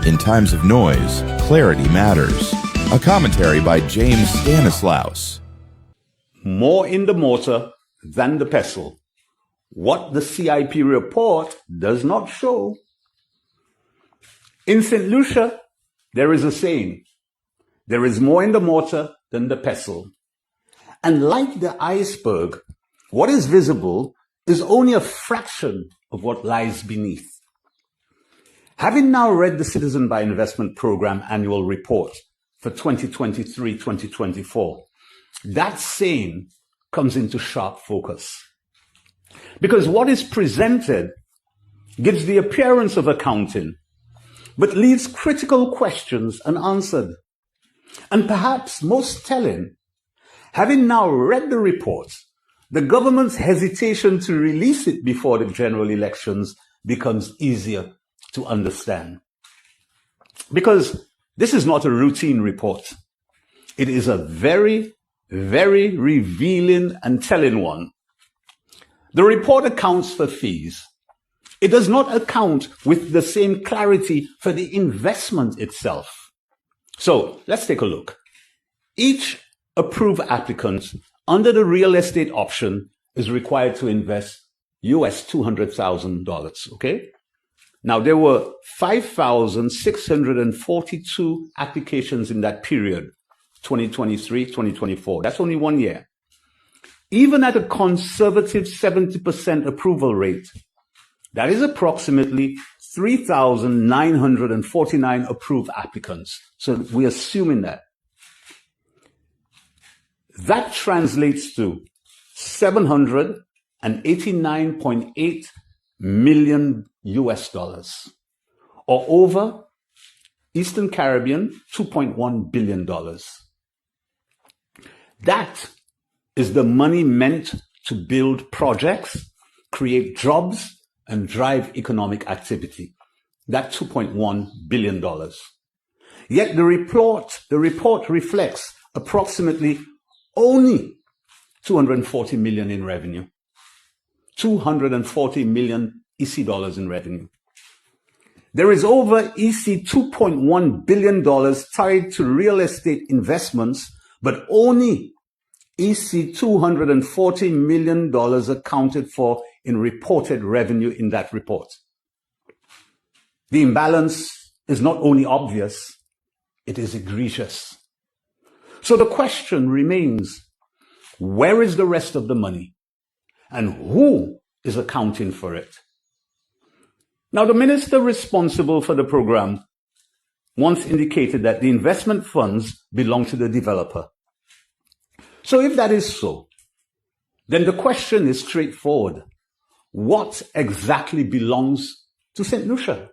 In times of noise, clarity matters. A commentary by James Stanislaus. More in the mortar than the pestle. What the CIP report does not show. In Saint Lucia, there is a saying, there is more in the mortar than the pestle. And like the iceberg, what is visible is only a fraction of what lies beneath. Having now read the Citizen by Investment Program annual report for 2023-2024, that saying comes into sharp focus. Because what is presented gives the appearance of accounting, but leaves critical questions unanswered. And perhaps most telling, having now read the report, the government's hesitation to release it before the general elections becomes easier to understand. Because this is not a routine report. It is a very, very revealing and telling one. The report accounts for fees. It does not account with the same clarity for the investment itself. So let's take a look. Each approved applicant under the real estate option is required to invest US $200,000, okay? Now, there were 5,642 applications in that period, 2023, 2024. That's only 1 year. Even at a conservative 70% approval rate, that is approximately 3,949 approved applicants. So we're assuming that. That translates to $789.8 million US dollars, or over Eastern Caribbean, $2.1 billion. That is the money meant to build projects, create jobs, and drive economic activity. That $2.1 billion. Yet the report reflects approximately only 240 million in revenue. 240 million EC dollars in revenue. There is over EC $2.1 billion tied to real estate investments, but only EC $240 million accounted for in reported revenue in that report. The imbalance is not only obvious, it is egregious. So the question remains, where is the rest of the money? And who is accounting for it? Now, the minister responsible for the program once indicated that the investment funds belong to the developer. So if that is so, then the question is straightforward. What exactly belongs to Saint Lucia?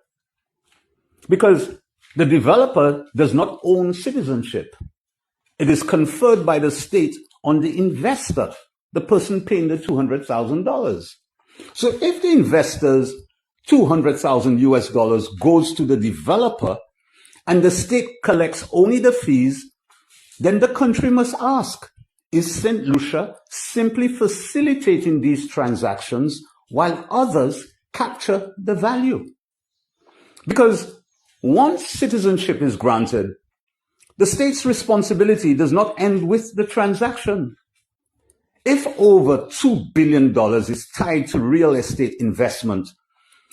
Because the developer does not own citizenship. It is conferred by the state on the investor, the person paying the $200,000. So if the investor's 200,000 US dollars goes to the developer and the state collects only the fees, then the country must ask, is Saint Lucia simply facilitating these transactions while others capture the value? Because once citizenship is granted, the state's responsibility does not end with the transaction. If over $2 billion is tied to real estate investment,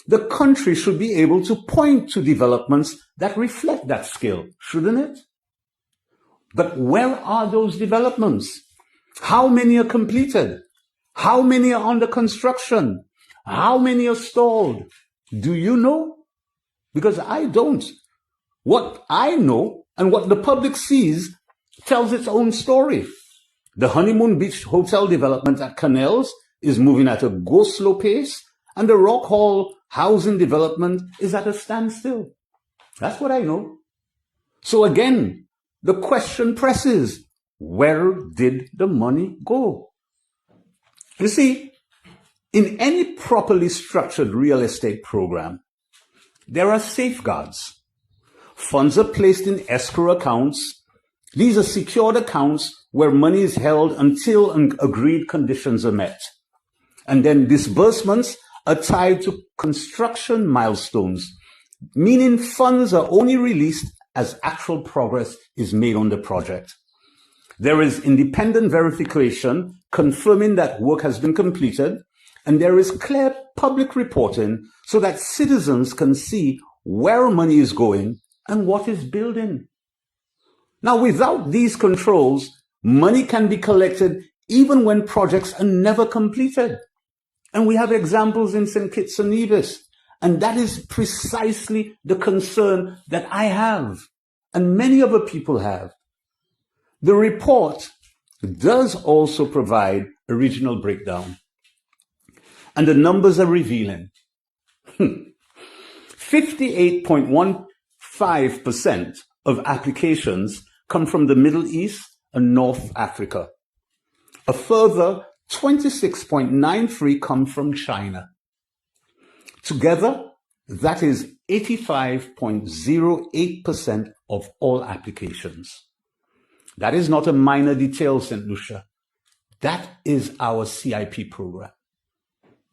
the country should be able to point to developments that reflect that scale, shouldn't it? But where are those developments? How many are completed? How many are under construction? How many are stalled? Do you know? Because I don't. What I know and what the public sees tells its own story. The Honeymoon Beach Hotel development at Canals is moving at a go-slow pace, and the Rock Hall housing development is at a standstill. That's what I know. So again, the question presses, where did the money go? You see, in any properly structured real estate program, there are safeguards. Funds are placed in escrow accounts. These are secured accounts where money is held until agreed conditions are met. And then disbursements are tied to construction milestones meaning funds are only released as actual progress is made on the project. There is independent verification confirming that work has been completed, and there is clear public reporting so that citizens can see where money is going and what is building. Now, without these controls, money can be collected even when projects are never completed. And we have examples in St. Kitts and Nevis. And that is precisely the concern that I have and many other people have. The report does also provide a regional breakdown. And the numbers are revealing. 58.15% of applications come from the Middle East and North Africa. A further 26.93 come from China. Together, that is 85.08% of all applications. That is not a minor detail, Saint Lucia. That is our CIP program.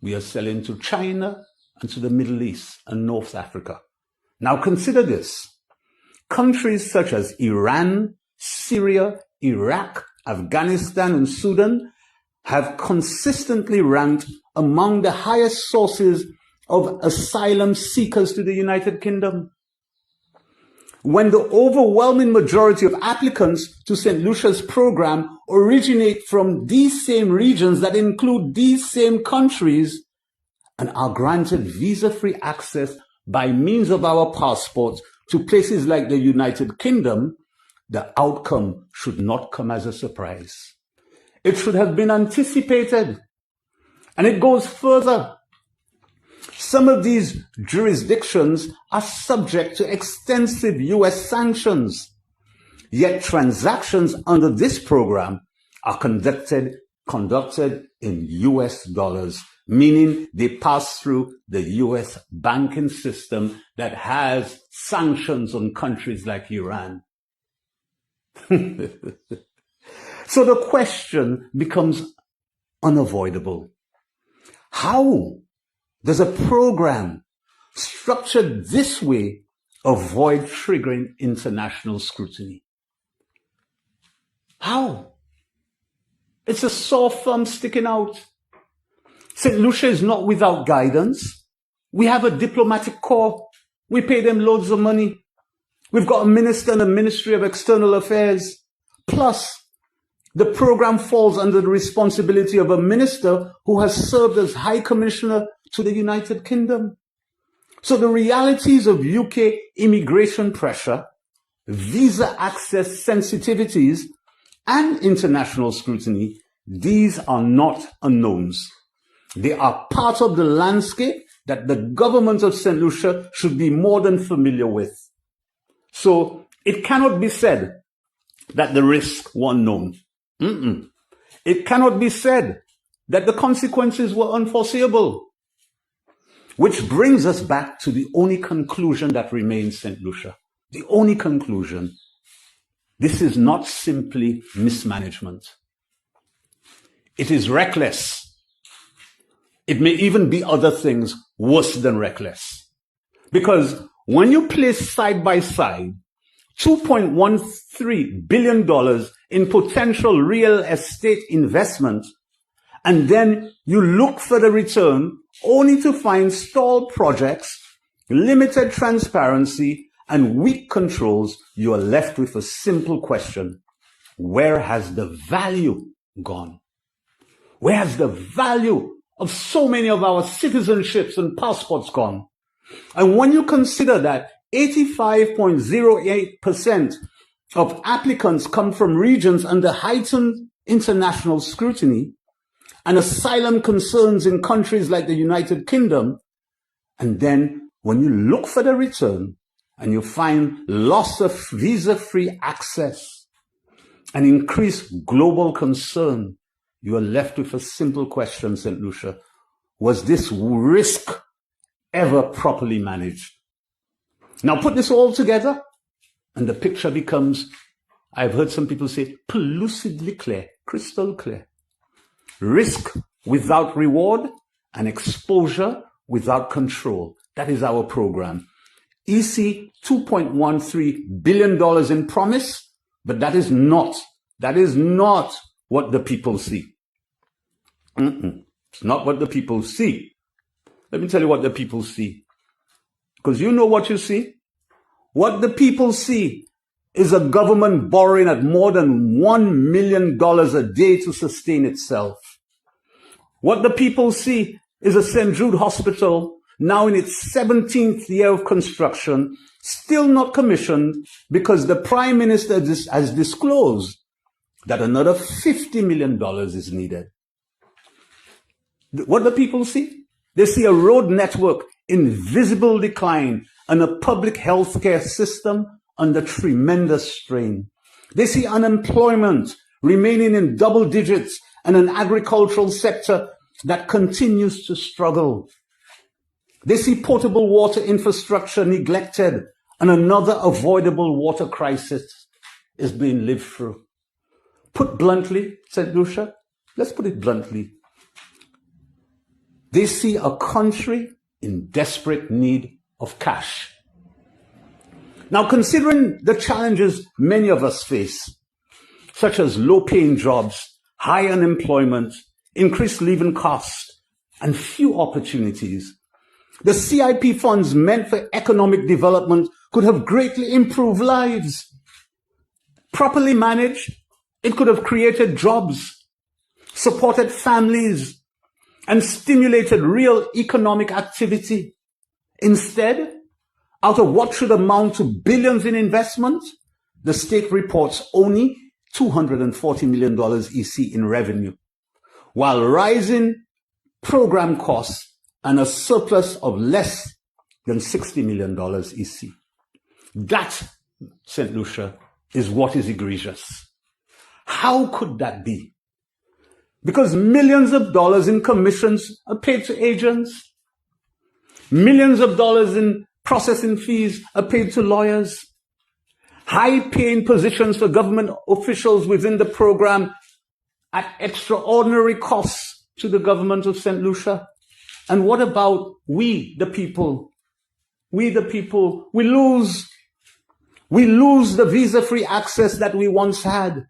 We are selling to China and to the Middle East and North Africa. Now consider this. Countries such as Iran, Syria, Iraq, Afghanistan, and Sudan have consistently ranked among the highest sources of asylum seekers to the United Kingdom. When the overwhelming majority of applicants to St. Lucia's program originate from these same regions that include these same countries and are granted visa-free access by means of our passports to places like the United Kingdom, the outcome should not come as a surprise. It should have been anticipated. And it goes further. Some of these jurisdictions are subject to extensive U.S. sanctions, yet transactions under this program are conducted in U.S. dollars, meaning they pass through the U.S. banking system that has sanctions on countries like Iran. So the question becomes unavoidable. How does a program structured this way avoid triggering international scrutiny? How? It's a sore thumb sticking out. St. Lucia is not without guidance. We have a diplomatic corps. We pay them loads of money. We've got a minister and a Ministry of External Affairs. Plus, the program falls under the responsibility of a minister who has served as High Commissioner to the United Kingdom. So the realities of UK immigration pressure, visa access sensitivities, and international scrutiny, these are not unknowns. They are part of the landscape that the government of St. Lucia should be more than familiar with. So it cannot be said that the risks were unknown. It cannot be said that the consequences were unforeseeable. Which brings us back to the only conclusion that remains, St. Lucia. The only conclusion. This is not simply mismanagement. It is reckless. It may even be other things worse than reckless. Because when you place side by side $2.13 billion in potential real estate investment, and then you look for the return only to find stalled projects, limited transparency, and weak controls, you are left with a simple question. Where has the value gone? Where has the value of so many of our citizenships and passports gone? And when you consider that 85.08% of applicants come from regions under heightened international scrutiny, and asylum concerns in countries like the United Kingdom, and then when you look for the return and you find loss of visa-free access and increased global concern, you are left with a simple question, St. Lucia. Was this risk ever properly managed? Now put this all together and the picture becomes, I've heard some people say, pellucidly clear, crystal clear. Risk without reward and exposure without control. That is our program. EC $2.13 billion in promise, but that is not what the people see. It's not what the people see. Let me tell you what the people see. Because you know what you see. What the people see is a government borrowing at more than $1 million a day to sustain itself. What the people see is a St. Jude hospital now in its 17th year of construction, still not commissioned because the Prime Minister has disclosed that another $50 million is needed. What do people see? They see a road network in visible decline and a public healthcare system under tremendous strain. They see unemployment remaining in double digits and an agricultural sector that continues to struggle. They see potable water infrastructure neglected and another avoidable water crisis is being lived through. Put bluntly, Saint Lucia, let's put it bluntly. They see a country in desperate need of cash. Now, considering the challenges many of us face, such as low-paying jobs, high unemployment, increased living costs, and few opportunities, the CIP funds meant for economic development could have greatly improved lives. Properly managed, it could have created jobs, supported families, and stimulated real economic activity. Instead, out of what should amount to billions in investment, the state reports only $240 million EC in revenue, while rising program costs and a surplus of less than $60 million EC. That, St. Lucia, is what is egregious. How could that be? Because millions of dollars in commissions are paid to agents. Millions of dollars in processing fees are paid to lawyers. High-paying positions for government officials within the program at extraordinary costs to the government of St. Lucia. And what about we, the people? We, the people, we lose the visa-free access that we once had.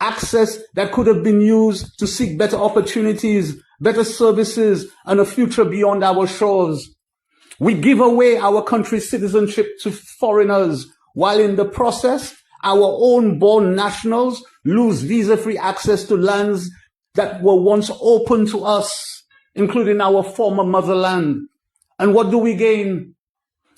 Access that could have been used to seek better opportunities, better services, and a future beyond our shores. We give away our country's citizenship to foreigners, while in the process, our own born nationals lose visa-free access to lands that were once open to us, including our former motherland. And what do we gain?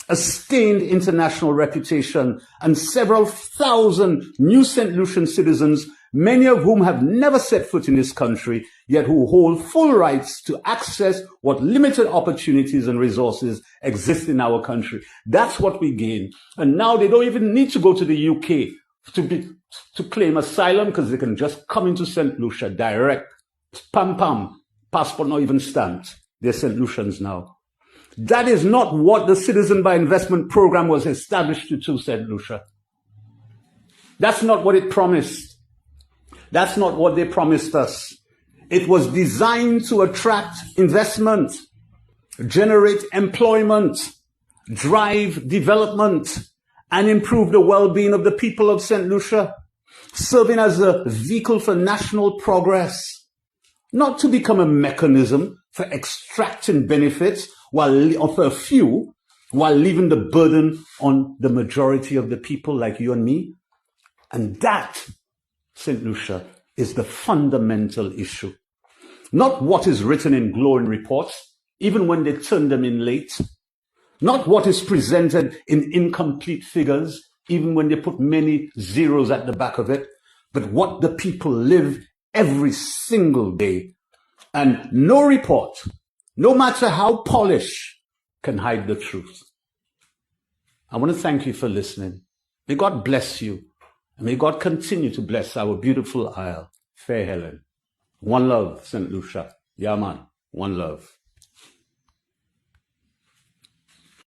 A stained international reputation and several thousand new St. Lucian citizens, many of whom have never set foot in this country, yet who hold full rights to access what limited opportunities and resources exist in our country. That's what we gain. And now they don't even need to go to the UK to claim asylum, because they can just come into St. Lucia direct. Pam pam, passport not even stamped. They're St. Lucians now. That is not what the Citizen by Investment program was established to do, St. Lucia. That's not what it promised. That's not what they promised us. It was designed to attract investment, generate employment, drive development, and improve the well-being of the people of St. Lucia, serving as a vehicle for national progress, not to become a mechanism for extracting benefits for a few, while leaving the burden on the majority of the people like you and me. And that, St. Lucia, is the fundamental issue. Not what is written in glowing reports, even when they turn them in late. Not what is presented in incomplete figures, even when they put many zeros at the back of it, but what the people live every single day. And no report, no matter how polished, can hide the truth. I want to thank you for listening. May God bless you. And may God continue to bless our beautiful isle, Fair Helen. One love, St. Lucia. Yeah, man. One love.